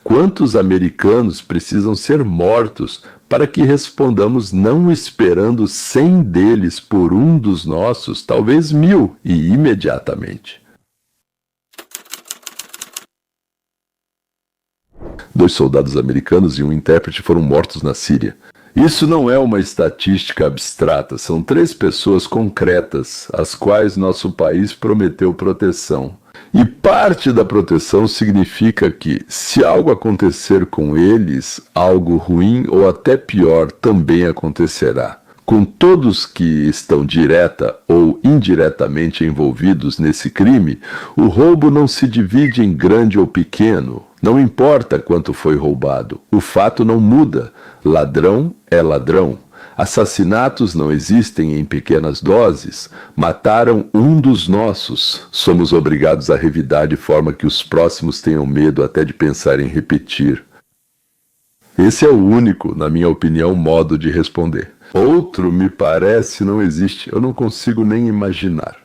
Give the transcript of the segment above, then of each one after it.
quantos americanos precisam ser mortos para que respondamos não esperando 100 deles por um dos nossos, talvez 1000, e imediatamente. 2 soldados americanos e um intérprete foram mortos na Síria. Isso não é uma estatística abstrata, são 3 pessoas concretas, às quais nosso país prometeu proteção. E parte da proteção significa que, se algo acontecer com eles, algo ruim ou até pior também acontecerá. Com todos que estão direta ou indiretamente envolvidos nesse crime, o roubo não se divide em grande ou pequeno. Não importa quanto foi roubado, o fato não muda. Ladrão é ladrão. Assassinatos não existem em pequenas doses. Mataram um dos nossos. Somos obrigados a revidar de forma que os próximos tenham medo até de pensar em repetir. Esse é o único, na minha opinião, modo de responder. Outro, me parece, não existe. Eu não consigo nem imaginar.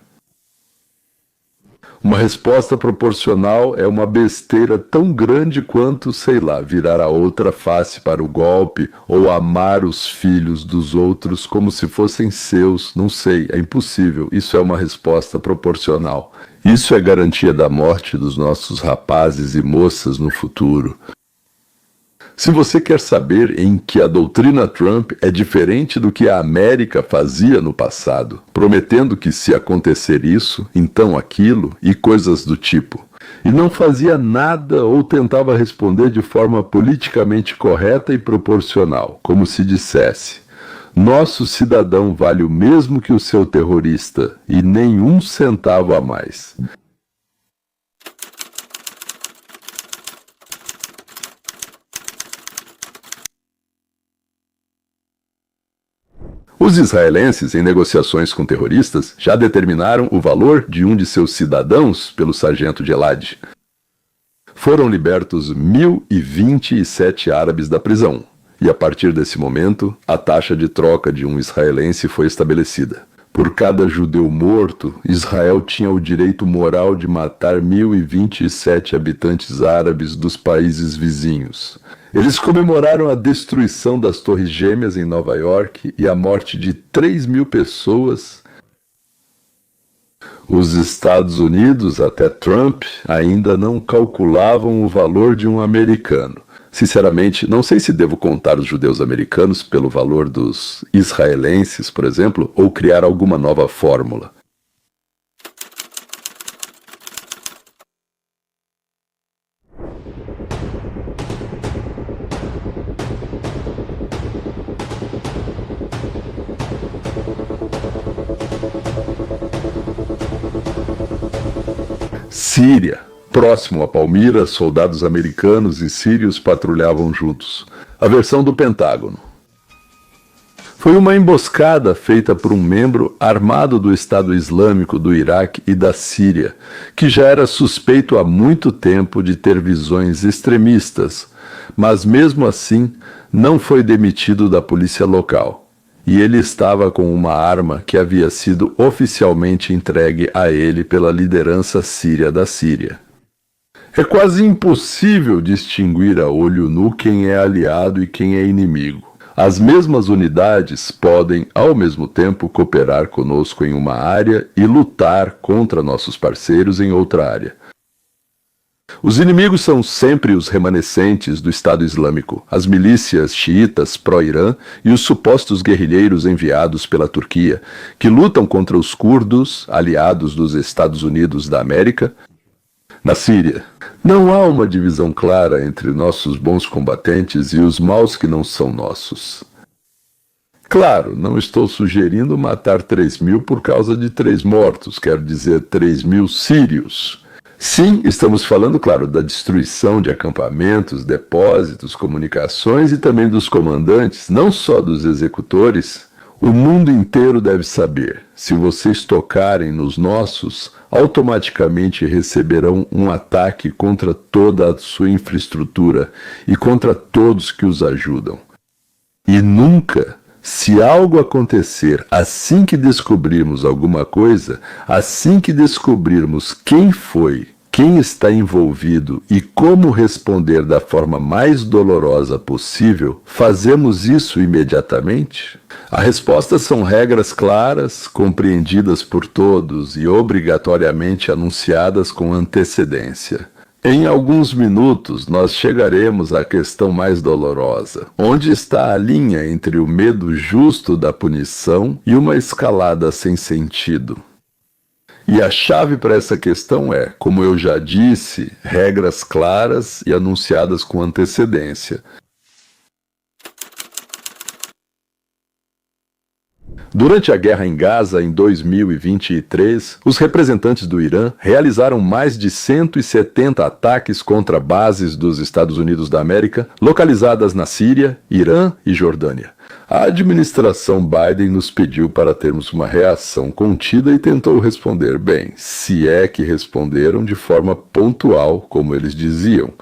Uma resposta proporcional é uma besteira tão grande quanto, sei lá, virar a outra face para o golpe ou amar os filhos dos outros como se fossem seus. Não sei, é impossível. Isso é uma resposta proporcional. Isso é garantia da morte dos nossos rapazes e moças no futuro. Se você quer saber em que a doutrina Trump é diferente do que a América fazia no passado, prometendo que se acontecer isso, então aquilo e coisas do tipo, e não fazia nada ou tentava responder de forma politicamente correta e proporcional, como se dissesse: nosso cidadão vale o mesmo que o seu terrorista e nem um centavo a mais. Os israelenses, em negociações com terroristas, já determinaram o valor de um de seus cidadãos pelo sargento Gilad. Foram libertos 1027 árabes da prisão, e a partir desse momento, a taxa de troca de um israelense foi estabelecida. Por cada judeu morto, Israel tinha o direito moral de matar 1027 habitantes árabes dos países vizinhos. Eles comemoraram a destruição das Torres Gêmeas em Nova York e a morte de 3.000 pessoas. Os Estados Unidos, até Trump, ainda não calculavam o valor de um americano. Sinceramente, não sei se devo contar os judeus americanos pelo valor dos israelenses, por exemplo, ou criar alguma nova fórmula. Síria. Próximo a Palmira, soldados americanos e sírios patrulhavam juntos. A versão do Pentágono. Foi uma emboscada feita por um membro armado do Estado Islâmico do Iraque e da Síria, que já era suspeito há muito tempo de ter visões extremistas, mas mesmo assim não foi demitido da polícia local. E ele estava com uma arma que havia sido oficialmente entregue a ele pela liderança síria da Síria. É quase impossível distinguir a olho nu quem é aliado e quem é inimigo. As mesmas unidades podem, ao mesmo tempo, cooperar conosco em uma área e lutar contra nossos parceiros em outra área. Os inimigos são sempre os remanescentes do Estado Islâmico, as milícias xiitas pró-Irã e os supostos guerrilheiros enviados pela Turquia, que lutam contra os curdos, aliados dos Estados Unidos da América. Na Síria, não há uma divisão clara entre nossos bons combatentes e os maus que não são nossos. Claro, não estou sugerindo matar 3.000 por causa de 3 mortos, quero dizer 3.000 sírios. Sim, estamos falando, claro, da destruição de acampamentos, depósitos, comunicações e também dos comandantes, não só dos executores. O mundo inteiro deve saber, se vocês tocarem nos nossos, automaticamente receberão um ataque contra toda a sua infraestrutura e contra todos que os ajudam. E nunca, se algo acontecer assim que descobrirmos alguma coisa, assim que descobrirmos quem foi quem está envolvido e como responder da forma mais dolorosa possível, fazemos isso imediatamente? A resposta são regras claras, compreendidas por todos e obrigatoriamente anunciadas com antecedência. Em alguns minutos, nós chegaremos à questão mais dolorosa. Onde está a linha entre o medo justo da punição e uma escalada sem sentido? E a chave para essa questão é, como eu já disse, regras claras e anunciadas com antecedência. Durante a guerra em Gaza, em 2023, os representantes do Irã realizaram mais de 170 ataques contra bases dos Estados Unidos da América, localizadas na Síria, Irã e Jordânia. A administração Biden nos pediu para termos uma reação contida e tentou responder bem, se é que responderam de forma pontual, como eles diziam.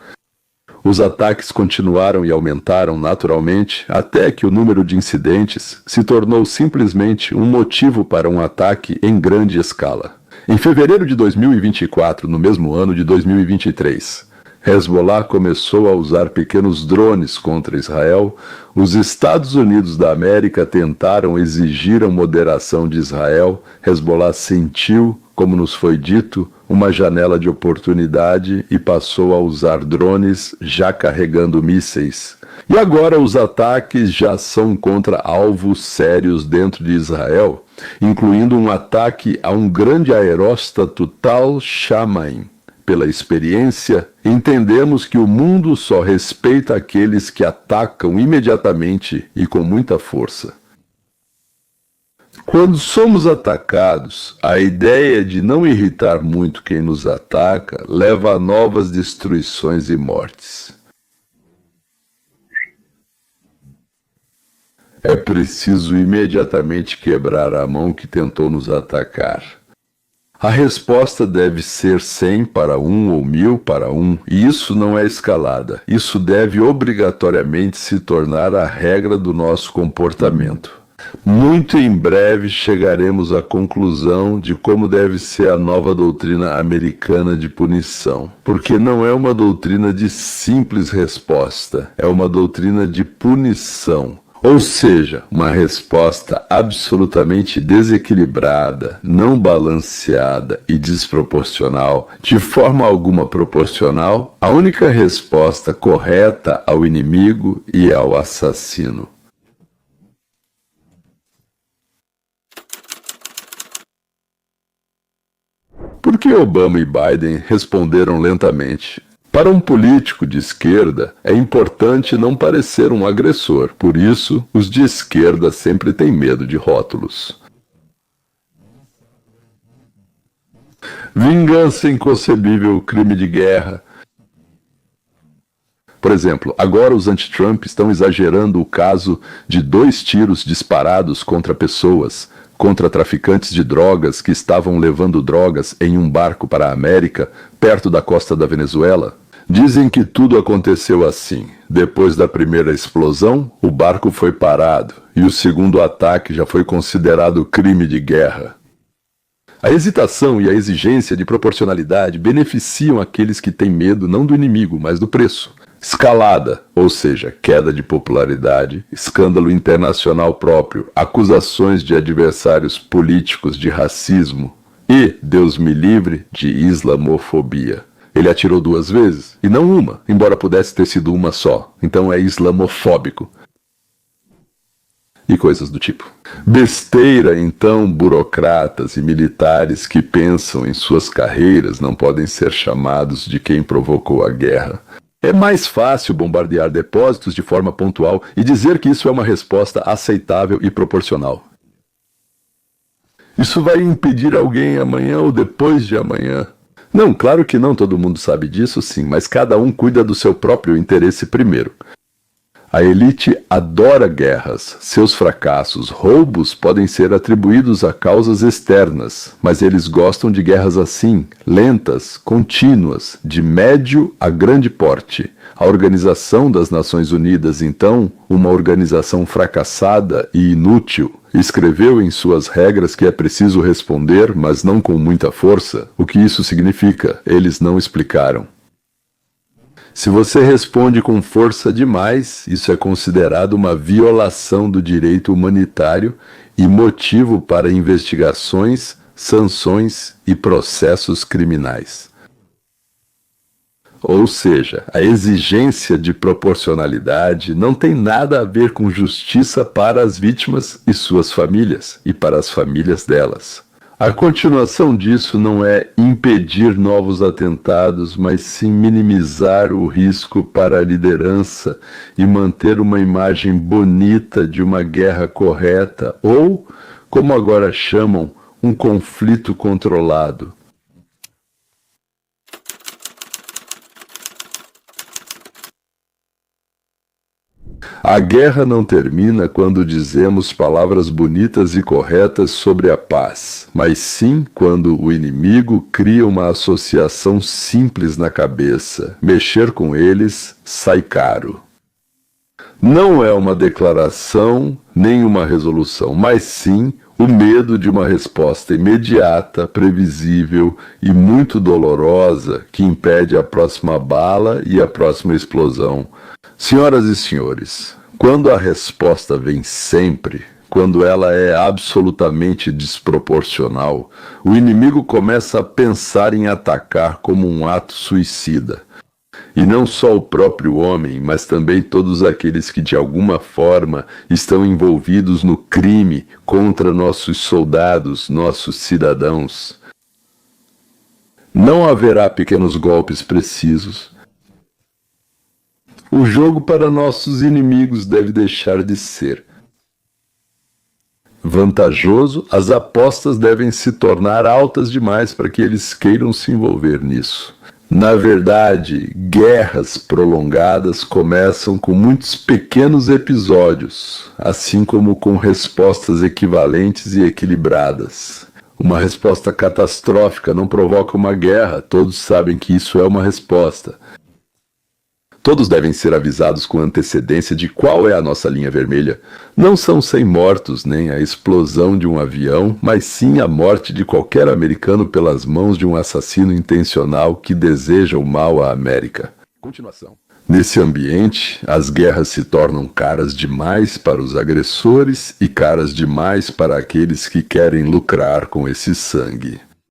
Os ataques continuaram e aumentaram naturalmente até que o número de incidentes se tornou simplesmente um motivo para um ataque em grande escala. Em fevereiro de 2024, no mesmo ano de 2023, Hezbollah começou a usar pequenos drones contra Israel. Os Estados Unidos da América tentaram exigir a moderação de Israel. Hezbollah sentiu, como nos foi dito, uma janela de oportunidade e passou a usar drones já carregando mísseis. E agora os ataques já são contra alvos sérios dentro de Israel, incluindo um ataque a um grande aeróstato Tal Shamaim. Pela experiência, entendemos que o mundo só respeita aqueles que atacam imediatamente e com muita força. Quando somos atacados, a ideia de não irritar muito quem nos ataca leva a novas destruições e mortes. É preciso imediatamente quebrar a mão que tentou nos atacar. A resposta deve ser 100 para 1 ou 1000 para 1, e isso não é escalada. Isso deve obrigatoriamente se tornar a regra do nosso comportamento. Muito em breve chegaremos à conclusão de como deve ser a nova doutrina americana de punição, porque não é uma doutrina de simples resposta, é uma doutrina de punição. Ou seja, uma resposta absolutamente desequilibrada, não balanceada e desproporcional, de forma alguma proporcional, a única resposta correta ao inimigo e ao assassino. Por que Obama e Biden responderam lentamente? Para um político de esquerda, é importante não parecer um agressor. Por isso, os de esquerda sempre têm medo de rótulos. Vingança inconcebível, crime de guerra. Por exemplo, agora os anti-Trump estão exagerando o caso de 2 tiros disparados contra pessoas, contra traficantes de drogas que estavam levando drogas em um barco para a América, perto da costa da Venezuela. Dizem que tudo aconteceu assim. Depois da primeira explosão, o barco foi parado e o segundo ataque já foi considerado crime de guerra. A hesitação e a exigência de proporcionalidade beneficiam aqueles que têm medo não do inimigo, mas do preço. Escalada, ou seja, queda de popularidade, escândalo internacional próprio, acusações de adversários políticos de racismo e, Deus me livre, de islamofobia. Ele atirou 2 vezes, e não uma, embora pudesse ter sido uma só. Então é islamofóbico. E coisas do tipo. Besteira, então, burocratas e militares que pensam em suas carreiras não podem ser chamados de quem provocou a guerra. É mais fácil bombardear depósitos de forma pontual e dizer que isso é uma resposta aceitável e proporcional. Isso vai impedir alguém amanhã ou depois de amanhã. Não, claro que não, todo mundo sabe disso sim, mas cada um cuida do seu próprio interesse primeiro. A elite adora guerras. Seus fracassos, roubos podem ser atribuídos a causas externas, mas eles gostam de guerras assim, lentas, contínuas, de médio a grande porte. A Organização das Nações Unidas, então, uma organização fracassada e inútil, escreveu em suas regras que é preciso responder, mas não com muita força. O que isso significa? Eles não explicaram. Se você responde com força demais, isso é considerado uma violação do direito humanitário e motivo para investigações, sanções e processos criminais. Ou seja, a exigência de proporcionalidade não tem nada a ver com justiça para as vítimas e suas famílias, e para as famílias delas. A continuação disso não é impedir novos atentados, mas sim minimizar o risco para a liderança e manter uma imagem bonita de uma guerra correta ou, como agora chamam, um conflito controlado. A guerra não termina quando dizemos palavras bonitas e corretas sobre a paz, mas sim quando o inimigo cria uma associação simples na cabeça. Mexer com eles sai caro. Não é uma declaração nem uma resolução, mas sim o medo de uma resposta imediata, previsível e muito dolorosa que impede a próxima bala e a próxima explosão. Senhoras e senhores, quando a resposta vem sempre, quando ela é absolutamente desproporcional, o inimigo começa a pensar em atacar como um ato suicida. E não só o próprio homem, mas também todos aqueles que de alguma forma estão envolvidos no crime contra nossos soldados, nossos cidadãos. Não haverá pequenos golpes precisos. O jogo para nossos inimigos deve deixar de ser vantajoso, as apostas devem se tornar altas demais para que eles queiram se envolver nisso. Na verdade, guerras prolongadas começam com muitos pequenos episódios, assim como com respostas equivalentes e equilibradas. Uma resposta catastrófica não provoca uma guerra, todos sabem que isso é uma resposta. Todos devem ser avisados com antecedência de qual é a nossa linha vermelha. Não são 100 mortos, nem a explosão de um avião, mas sim a morte de qualquer americano pelas mãos de um assassino intencional que deseja o mal à América. Continuação. Nesse ambiente, as guerras se tornam caras demais para os agressores e caras demais para aqueles que querem lucrar com esse sangue.